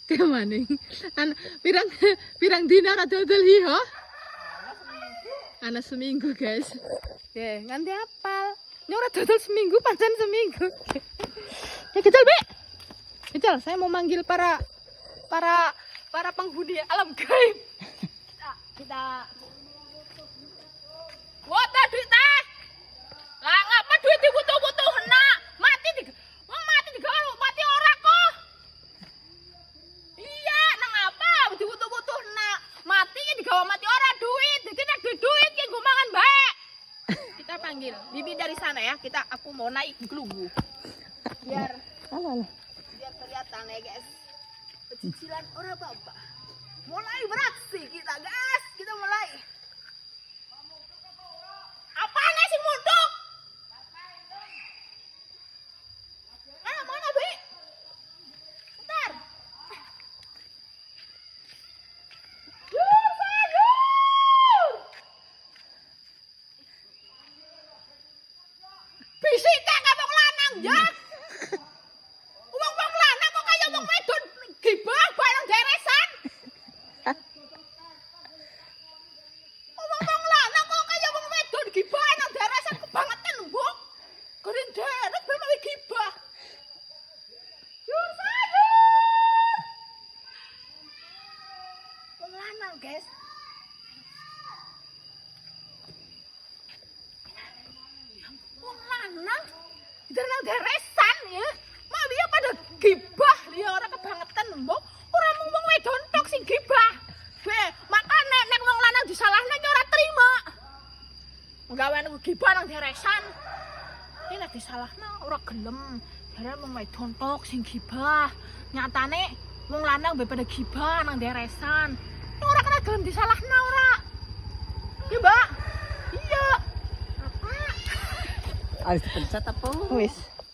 Kemaning. Pirang pirang dina ra dodol hi ho? Ana seminggu, guys. Oke, nganti apal. Ini ora dodol seminggu, pancen seminggu. Ya kecil, Be. Kecil, saya mau manggil para penghuni alam gaib. Kita Wota duit teh. Lah ngapa duit dibutuh-butuh nak? Mati mati ora kok. Iya, nang apa dibutuh-butuh nak? Mati digawa mati ora duit. Dadi nek duit ki nggo mangan bae. Kita panggil Bibi dari sana ya. Aku mau naik gelugu. Biar kelihatan ya, guys. Cicilan ora apa-apa. Mulai beraksi kita, guys. Kita mulai. Apaan sih munduk? Mana, Bi? Bentar. Bisik kak ngomong lanang ya. Ngomong lanang kok kayak ngomong wedon gibah bareng deresan. Ngomong lanang kok kayak ngomong wedon gibah nang deresan kebangetan mbok. Goren deret memang gibah. Yur sayur. Ngomong lanang, guys. Ngomong lanang nang deresan ya. Mak dia pada gibah dia orang kebangetan mbok. Ora mung wong wedon tok sing gibah. Makane nek wong lanang disalahne ora trima. Nggawe nek gibah nang deresan. Iki nek disalahne ora gelem. Jare wong wedon tok sing gibah. Nyatane wong lanang mbek pada gibah nang deresan. Ora kena gelem disalahne ora. Iya, Mbak. Iya. Apa? Harus dipencet apa? Wis.